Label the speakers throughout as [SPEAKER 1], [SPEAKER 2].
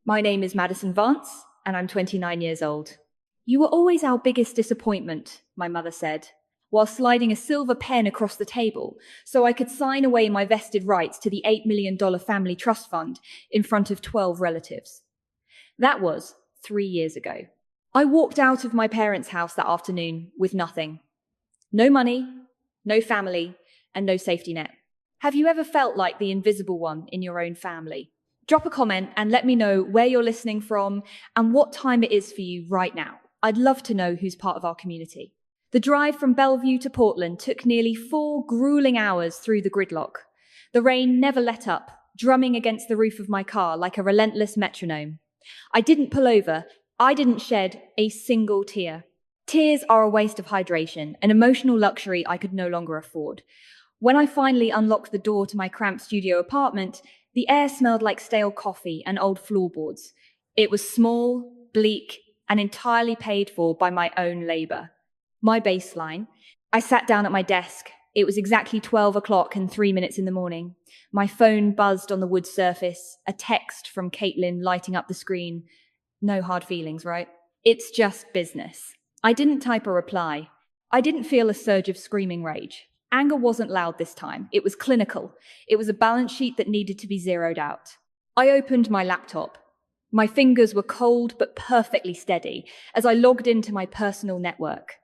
[SPEAKER 1] My name is Madison Vance, and I'm 29 years old. You were always our biggest disappointment, my mother said, while sliding a silver pen across the table so I could sign away my vested rights to the $8 million family trust fund in front of 12 relatives. That was 3 years ago. I walked out of my parents' house that afternoon with nothing. No money, no family, and no safety net. Have you ever felt like the invisible one in your own family? Drop a comment and let me know where you're listening from and what time it is for you right now. I'd love to know who's part of our community. The drive from Bellevue to Portland took nearly 4 grueling hours through the gridlock. The rain never let up, drumming against the roof of my car like a relentless metronome. I didn't pull over. I didn't shed a single tear. Tears are a waste of hydration, an emotional luxury I could no longer afford. When I finally unlocked the door to my cramped studio apartment, the air smelled like stale coffee and old floorboards. It was small, bleak, and entirely paid for by my own labor. My baseline. I sat down at my desk. It was exactly 12 o'clock and 3 minutes in the morning. My phone buzzed on the wood surface, a text from Caitlin lighting up the screen. No hard feelings, right? It's just business. I didn't type a reply. I didn't feel a surge of screaming rage. Anger wasn't loud this time. It was clinical. It was a balance sheet that needed to be zeroed out. I opened my laptop. My fingers were cold but perfectly steady as I logged into my personal network.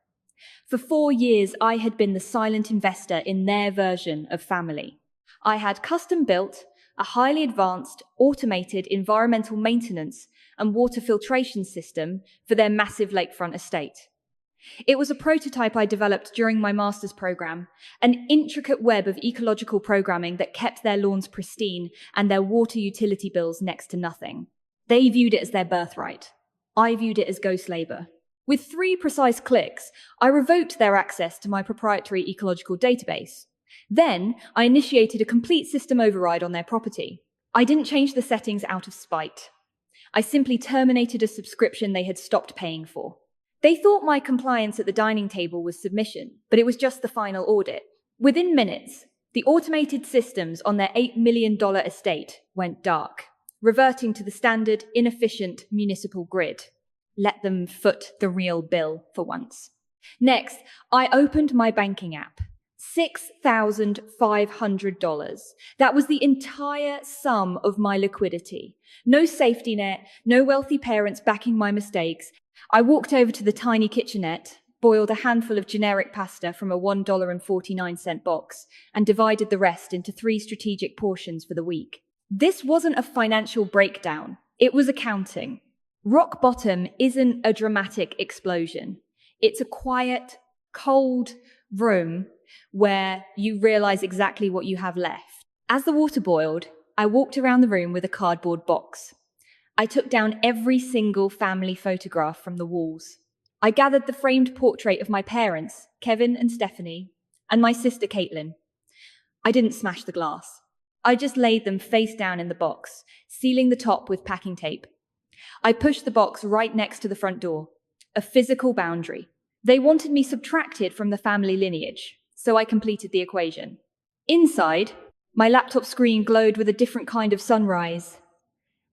[SPEAKER 1] For 4 years, I had been the silent investor in their version of family. I had custom-built, a highly advanced, automated environmental maintenance and water filtration system for their massive lakefront estate. It was a prototype I developed during my master's program, an intricate web of ecological programming that kept their lawns pristine and their water utility bills next to nothing. They viewed it as their birthright. I viewed it as ghost labor. With 3 precise clicks, I revoked their access to my proprietary ecological database. Then, I initiated a complete system override on their property. I didn't change the settings out of spite. I simply terminated a subscription they had stopped paying for. They thought my compliance at the dining table was submission, but it was just the final audit. Within minutes, the automated systems on their $8 million estate went dark, reverting to the standard, inefficient municipal grid. Let them foot the real bill for once. Next, I opened my banking app. $6,500. That was the entire sum of my liquidity. No safety net, no wealthy parents backing my mistakes. I walked over to the tiny kitchenette, boiled a handful of generic pasta from a $1.49 box, and divided the rest into 3 strategic portions for the week. This wasn't a financial breakdown. It was accounting. Rock bottom isn't a dramatic explosion. It's a quiet, cold room where you realize exactly what you have left. As the water boiled, I walked around the room with a cardboard box. I took down every single family photograph from the walls. I gathered the framed portrait of my parents, Kevin and Stephanie, and my sister Caitlin. I didn't smash the glass. I just laid them face down in the box, sealing the top with packing tape. I pushed the box right next to the front door, a physical boundary. They wanted me subtracted from the family lineage, so I completed the equation. Inside, my laptop screen glowed with a different kind of sunrise,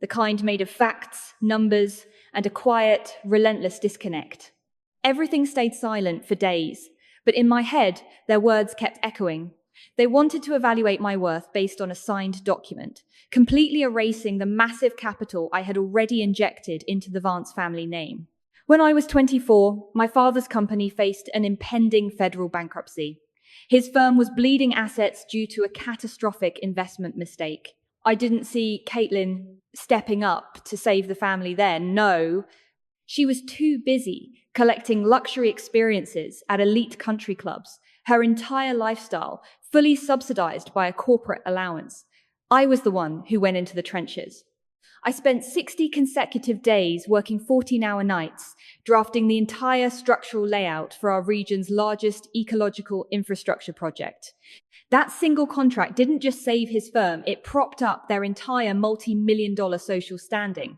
[SPEAKER 1] the kind made of facts, numbers, and a quiet, relentless disconnect. Everything stayed silent for days, but in my head, their words kept echoing. They wanted to evaluate my worth based on a signed document, completely erasing the massive capital I had already injected into the Vance family name. When I was 24, my father's company faced an impending federal bankruptcy. His firm was bleeding assets due to a catastrophic investment mistake. I didn't see Caitlin stepping up to save the family then, no. She was too busy collecting luxury experiences at elite country clubs, her entire lifestyle fully subsidized by a corporate allowance. I was the one who went into the trenches. I spent 60 consecutive days working 14-hour nights, drafting the entire structural layout for our region's largest ecological infrastructure project. That single contract didn't just save his firm, it propped up their entire multi-million-dollar social standing.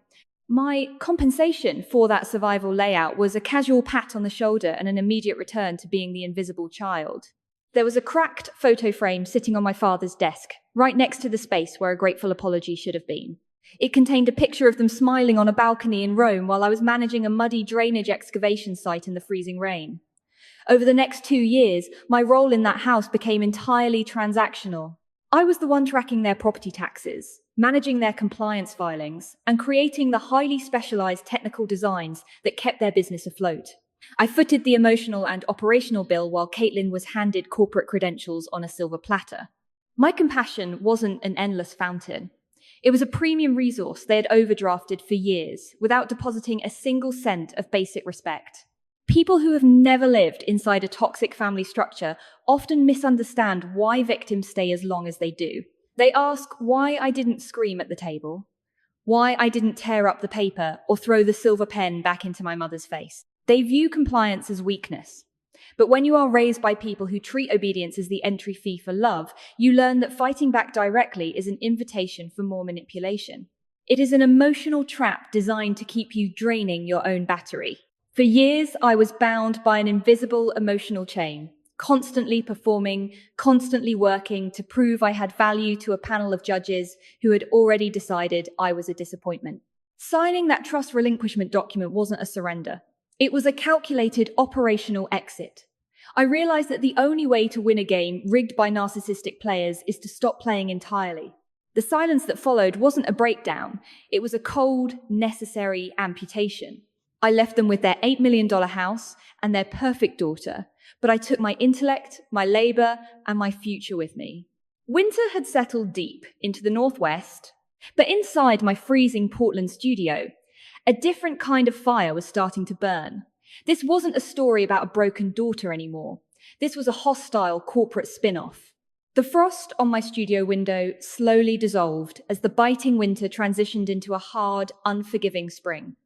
[SPEAKER 1] My compensation for that survival layout was a casual pat on the shoulder and an immediate return to being the invisible child. There was a cracked photo frame sitting on my father's desk, right next to the space where a grateful apology should have been. It contained a picture of them smiling on a balcony in Rome while I was managing a muddy drainage excavation site in the freezing rain. Over the next 2 years, my role in that house became entirely transactional. I was the one tracking their property taxes, managing their compliance filings, and creating the highly specialized technical designs that kept their business afloat. I footed the emotional and operational bill while Caitlin was handed corporate credentials on a silver platter. My compassion wasn't an endless fountain. It was a premium resource they had overdrafted for years without depositing a single cent of basic respect. People who have never lived inside a toxic family structure often misunderstand why victims stay as long as they do. They ask why I didn't scream at the table, why I didn't tear up the paper or throw the silver pen back into my mother's face. They view compliance as weakness. But when you are raised by people who treat obedience as the entry fee for love, you learn that fighting back directly is an invitation for more manipulation. It is an emotional trap designed to keep you draining your own battery. For years, I was bound by an invisible emotional chain, constantly performing, constantly working to prove I had value to a panel of judges who had already decided I was a disappointment. Signing that trust relinquishment document wasn't a surrender. It was a calculated operational exit. I realized that the only way to win a game rigged by narcissistic players is to stop playing entirely. The silence that followed wasn't a breakdown. It was a cold, necessary amputation. I left them with their $8 million house and their perfect daughter, but I took my intellect, my labor, and my future with me. Winter had settled deep into the northwest, but inside my freezing Portland studio, a different kind of fire was starting to burn. This wasn't a story about a broken daughter anymore. This was a hostile corporate spin-off. The frost on my studio window slowly dissolved as the biting winter transitioned into a hard, unforgiving spring.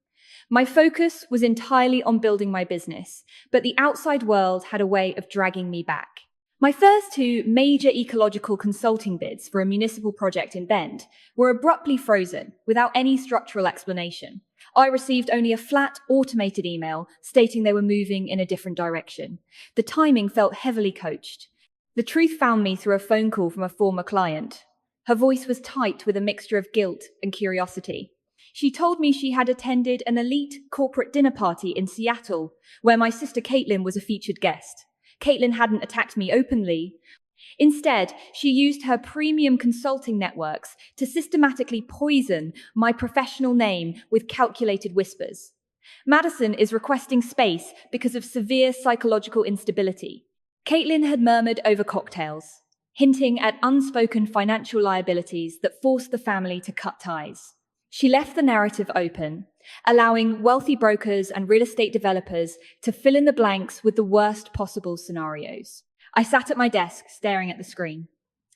[SPEAKER 1] My focus was entirely on building my business, but the outside world had a way of dragging me back. My first 2 major ecological consulting bids for a municipal project in Bend were abruptly frozen without any structural explanation. I received only a flat, automated email stating they were moving in a different direction. The timing felt heavily coached. The truth found me through a phone call from a former client. Her voice was tight with a mixture of guilt and curiosity. She told me she had attended an elite corporate dinner party in Seattle, where my sister Caitlin was a featured guest. Caitlin hadn't attacked me openly. Instead, she used her premium consulting networks to systematically poison my professional name with calculated whispers. Madison is requesting space because of severe psychological instability. Caitlin had murmured over cocktails, hinting at unspoken financial liabilities that forced the family to cut ties. She left the narrative open, allowing wealthy brokers and real estate developers to fill in the blanks with the worst possible scenarios. I sat at my desk, staring at the screen.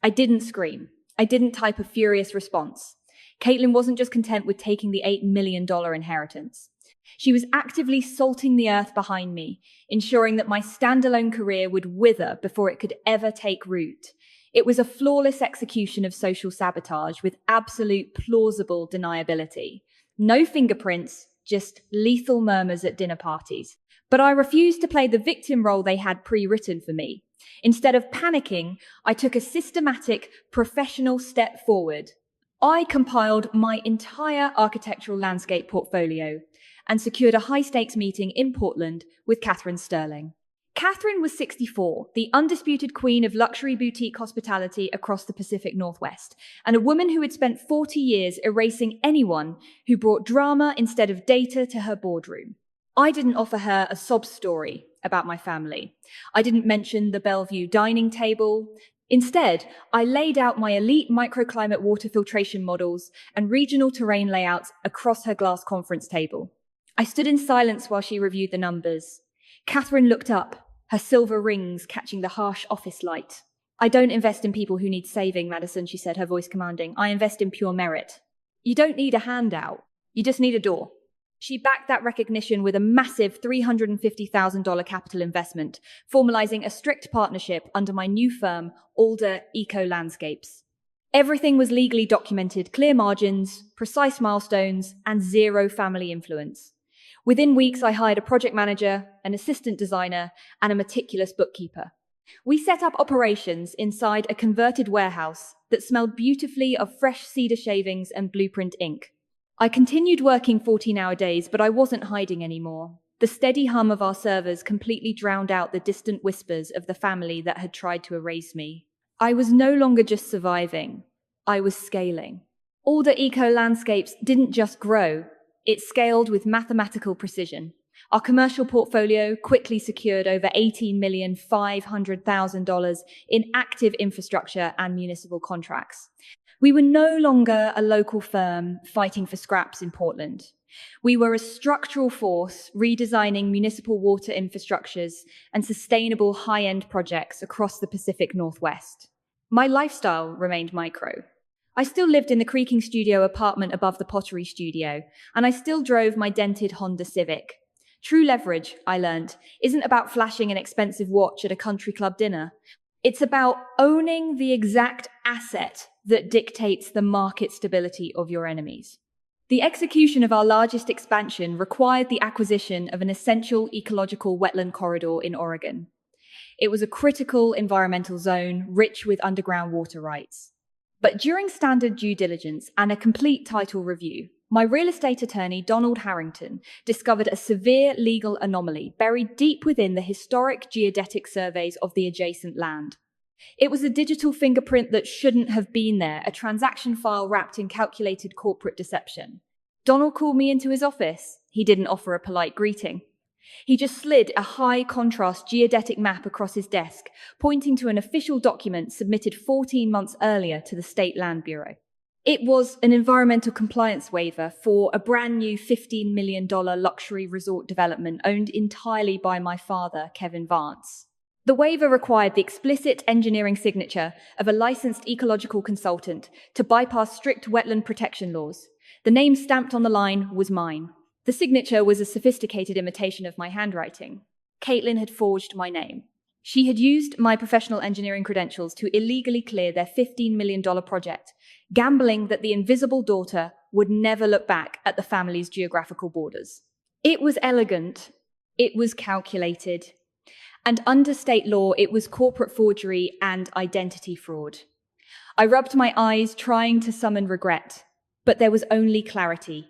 [SPEAKER 1] I didn't scream. I didn't type a furious response. Caitlin wasn't just content with taking the $8 million inheritance. She was actively salting the earth behind me, ensuring that my standalone career would wither before it could ever take root. It was a flawless execution of social sabotage with absolute plausible deniability. No fingerprints, just lethal murmurs at dinner parties. But I refused to play the victim role they had pre-written for me. Instead of panicking, I took a systematic, professional step forward. I compiled my entire architectural landscape portfolio and secured a high-stakes meeting in Portland with Catherine Sterling. Catherine was 64, the undisputed queen of luxury boutique hospitality across the Pacific Northwest, and a woman who had spent 40 years erasing anyone who brought drama instead of data to her boardroom. I didn't offer her a sob story about my family. I didn't mention the Bellevue dining table. Instead, I laid out my elite microclimate water filtration models and regional terrain layouts across her glass conference table. I stood in silence while she reviewed the numbers. Catherine looked up, her silver rings catching the harsh office light. "I don't invest in people who need saving, Madison," she said, her voice commanding. "I invest in pure merit. You don't need a handout. You just need a door." She backed that recognition with a massive $350,000 capital investment, formalizing a strict partnership under my new firm, Alder Eco Landscapes. Everything was legally documented, clear margins, precise milestones, and zero family influence. Within weeks, I hired a project manager, an assistant designer, and a meticulous bookkeeper. We set up operations inside a converted warehouse that smelled beautifully of fresh cedar shavings and blueprint ink. I continued working 14-hour days, but I wasn't hiding anymore. The steady hum of our servers completely drowned out the distant whispers of the family that had tried to erase me. I was no longer just surviving. I was scaling. Alder Eco Landscapes didn't just grow, it scaled with mathematical precision. Our commercial portfolio quickly secured over $18,500,000 in active infrastructure and municipal contracts. We were no longer a local firm fighting for scraps in Portland. We were a structural force redesigning municipal water infrastructures and sustainable high-end projects across the Pacific Northwest. My lifestyle remained micro. I still lived in the creaking studio apartment above the pottery studio, and I still drove my dented Honda Civic. True leverage, I learned, isn't about flashing an expensive watch at a country club dinner. It's about owning the exact asset that dictates the market stability of your enemies. The execution of our largest expansion required the acquisition of an essential ecological wetland corridor in Oregon. It was a critical environmental zone rich with underground water rights. But during standard due diligence and a complete title review, my real estate attorney, Donald Harrington, discovered a severe legal anomaly buried deep within the historic geodetic surveys of the adjacent land. It was a digital fingerprint that shouldn't have been there, a transaction file wrapped in calculated corporate deception. Donald called me into his office. He didn't offer a polite greeting. He just slid a high-contrast geodetic map across his desk, pointing to an official document submitted 14 months earlier to the State Land Bureau. It was an environmental compliance waiver for a brand new $15 million luxury resort development owned entirely by my father, Kevin Vance. The waiver required the explicit engineering signature of a licensed ecological consultant to bypass strict wetland protection laws. The name stamped on the line was mine. The signature was a sophisticated imitation of my handwriting. Caitlin had forged my name. She had used my professional engineering credentials to illegally clear their $15 million project, gambling that the invisible daughter would never look back at the family's geographical borders. It was elegant. It was calculated. And under state law, it was corporate forgery and identity fraud. I rubbed my eyes, trying to summon regret, but there was only clarity.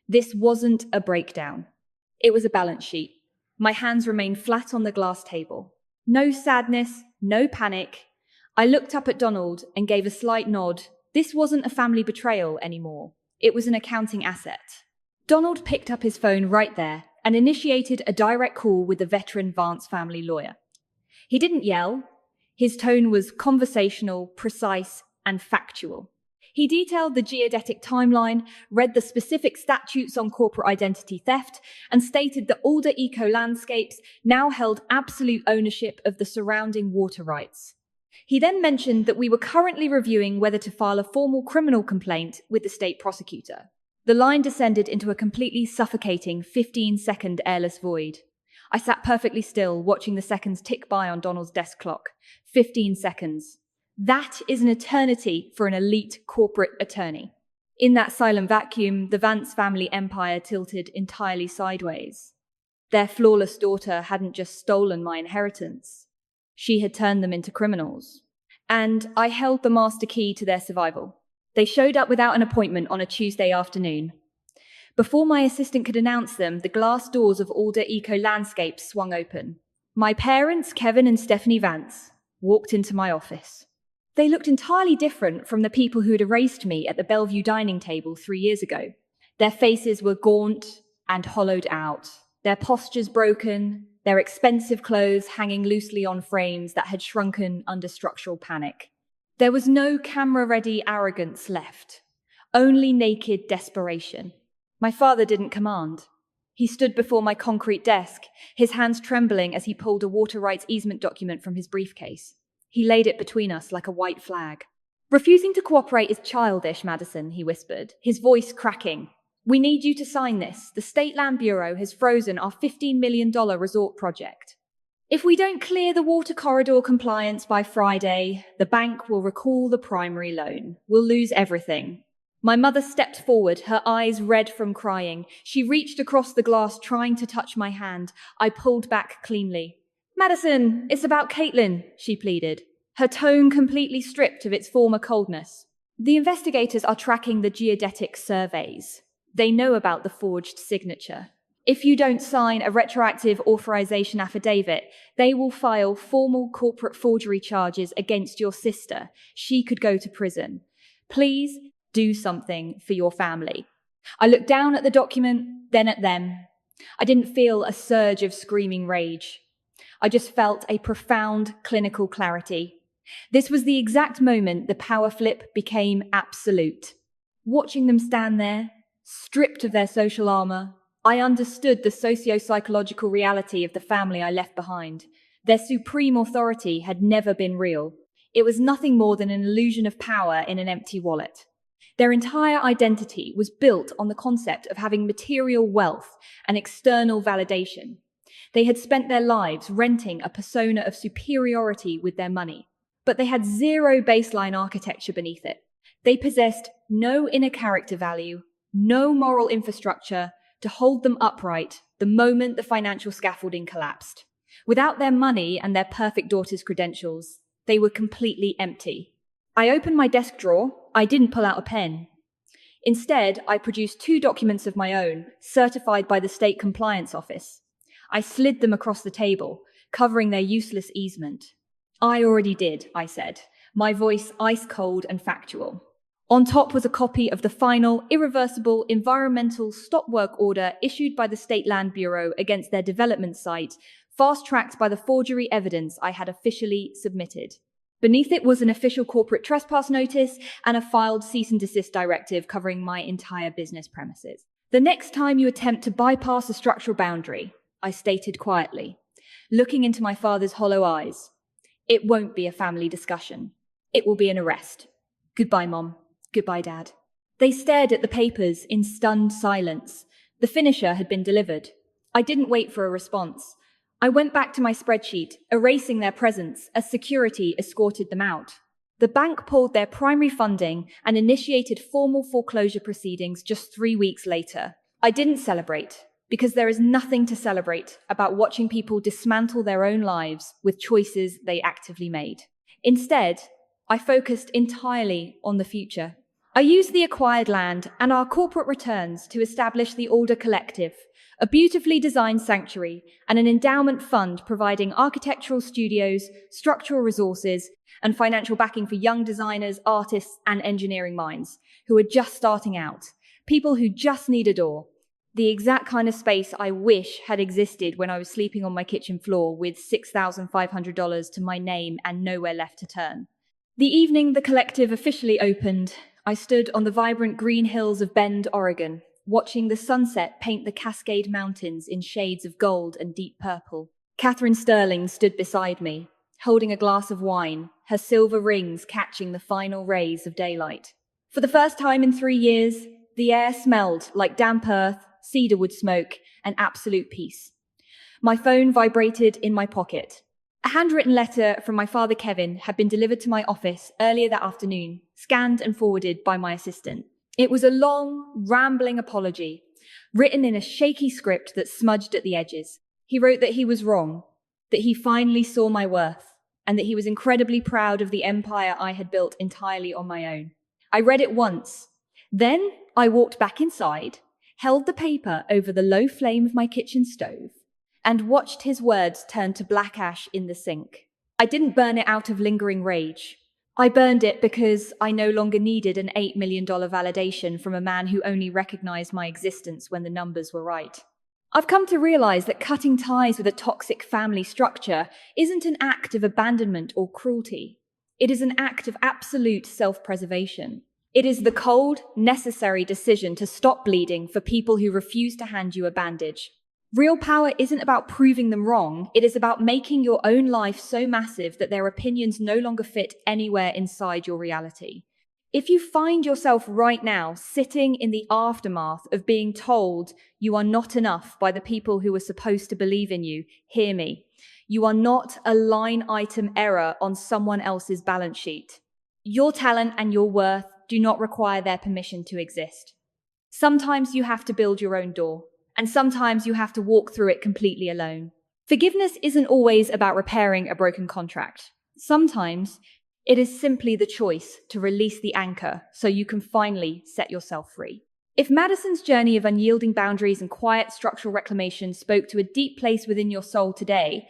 [SPEAKER 1] This wasn't a breakdown. It was a balance sheet. My hands remained flat on the glass table. No sadness, no panic. I looked up at Donald and gave a slight nod. This wasn't a family betrayal anymore. It was an accounting asset. Donald picked up his phone right there and initiated a direct call with the veteran Vance family lawyer. He didn't yell. His tone was conversational, precise, and factual. He detailed the geodetic timeline, read the specific statutes on corporate identity theft, and stated that Alder Eco Landscapes now held absolute ownership of the surrounding water rights. He then mentioned that we were currently reviewing whether to file a formal criminal complaint with the state prosecutor. The line descended into a completely suffocating 15-second airless void. I sat perfectly still, watching the seconds tick by on Donald's desk clock. 15 seconds. That is an eternity for an elite corporate attorney. In that silent vacuum, the Vance family empire tilted entirely sideways. Their flawless daughter hadn't just stolen my inheritance. She had turned them into criminals. And I held the master key to their survival. They showed up without an appointment on a Tuesday afternoon. Before my assistant could announce them, the glass doors of Alder Eco Landscapes swung open. My parents, Kevin and Stephanie Vance, walked into my office. They looked entirely different from the people who had erased me at the Bellevue dining table 3 years ago. Their faces were gaunt and hollowed out, their postures broken, their expensive clothes hanging loosely on frames that had shrunken under structural panic. There was no camera-ready arrogance left, only naked desperation. My father didn't command. He stood before my concrete desk, his hands trembling as he pulled a water rights easement document from his briefcase. He laid it between us like a white flag. "Refusing to cooperate is childish, Madison," he whispered, his voice cracking. "We need you to sign this. The State Land Bureau has frozen our $15 million resort project. If we don't clear the water corridor compliance by Friday, the bank will recall the primary loan. We'll lose everything." My mother stepped forward, her eyes red from crying. She reached across the glass, trying to touch my hand. I pulled back cleanly. Madison, it's about Caitlin, she pleaded, her tone completely stripped of its former coldness. The investigators are tracking the geodetic surveys. They know about the forged signature. If you don't sign a retroactive authorization affidavit, they will file formal corporate forgery charges against your sister. She could go to prison. Please do something for your family. I looked down at the document, then at them. I didn't feel a surge of screaming rage. I just felt a profound clinical clarity. This was the exact moment the power flip became absolute. Watching them stand there, stripped of their social armor, I understood the socio-psychological reality of the family I left behind. Their supreme authority had never been real. It was nothing more than an illusion of power in an empty wallet. Their entire identity was built on the concept of having material wealth and external validation. They had spent their lives renting a persona of superiority with their money, but they had zero baseline architecture beneath it. They possessed no inner character value, no moral infrastructure to hold them upright the moment the financial scaffolding collapsed. Without their money and their perfect daughter's credentials, they were completely empty. I opened my desk drawer. I didn't pull out a pen. Instead, I produced 2 documents of my own, certified by the State Compliance Office. I slid them across the table, covering their useless easement. I already did, I said, my voice ice cold and factual. On top was a copy of the final, irreversible environmental stop work order issued by the State Land Bureau against their development site, fast-tracked by the forgery evidence I had officially submitted. Beneath it was an official corporate trespass notice and a filed cease and desist directive covering my entire business premises. The next time you attempt to bypass a structural boundary, I stated quietly, looking into my father's hollow eyes, it won't be a family discussion. It will be an arrest. Goodbye, Mom. Goodbye, Dad. They stared at the papers in stunned silence. The finisher had been delivered. I didn't wait for a response. I went back to my spreadsheet, erasing their presence as security escorted them out. The bank pulled their primary funding and initiated formal foreclosure proceedings just 3 weeks later. I didn't celebrate, because there is nothing to celebrate about watching people dismantle their own lives with choices they actively made. Instead, I focused entirely on the future. I used the acquired land and our corporate returns to establish the Alder Collective, a beautifully designed sanctuary and an endowment fund providing architectural studios, structural resources, and financial backing for young designers, artists, and engineering minds who are just starting out, people who just need a door. The exact kind of space I wish had existed when I was sleeping on my kitchen floor with $6,500 to my name and nowhere left to turn. The evening the collective officially opened, I stood on the vibrant green hills of Bend, Oregon, watching the sunset paint the Cascade Mountains in shades of gold and deep purple. Catherine Sterling stood beside me, holding a glass of wine, her silver rings catching the final rays of daylight. For the first time in 3 years, the air smelled like damp earth, cedarwood smoke, and absolute peace. My phone vibrated in my pocket. A handwritten letter from my father Kevin had been delivered to my office earlier that afternoon, scanned and forwarded by my assistant. It was a long, rambling apology, written in a shaky script that smudged at the edges. He wrote that he was wrong, that he finally saw my worth, and that he was incredibly proud of the empire I had built entirely on my own. I read it once. Then I walked back inside, held the paper over the low flame of my kitchen stove, and watched his words turn to black ash in the sink. I didn't burn it out of lingering rage. I burned it because I no longer needed an $8 million validation from a man who only recognized my existence when the numbers were right. I've come to realize that cutting ties with a toxic family structure isn't an act of abandonment or cruelty. It is an act of absolute self-preservation. It is the cold, necessary decision to stop bleeding for people who refuse to hand you a bandage. Real power isn't about proving them wrong. It is about making your own life so massive that their opinions no longer fit anywhere inside your reality. If you find yourself right now sitting in the aftermath of being told you are not enough by the people who are supposed to believe in you, hear me. You are not a line item error on someone else's balance sheet. Your talent and your worth do not require their permission to exist. Sometimes you have to build your own door. And sometimes you have to walk through it completely alone. Forgiveness isn't always about repairing a broken contract. Sometimes it is simply the choice to release the anchor so you can finally set yourself free. If Madison's journey of unyielding boundaries and quiet structural reclamation spoke to a deep place within your soul today,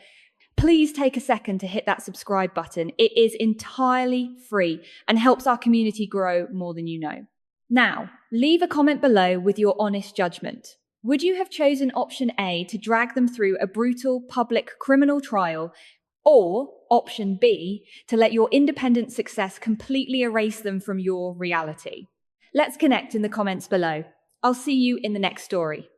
[SPEAKER 1] please take a second to hit that subscribe button. It is entirely free and helps our community grow more than you know. Now, leave a comment below with your honest judgment. Would you have chosen option A to drag them through a brutal public criminal trial, or option B to let your independent success completely erase them from your reality? Let's connect in the comments below. I'll see you in the next story.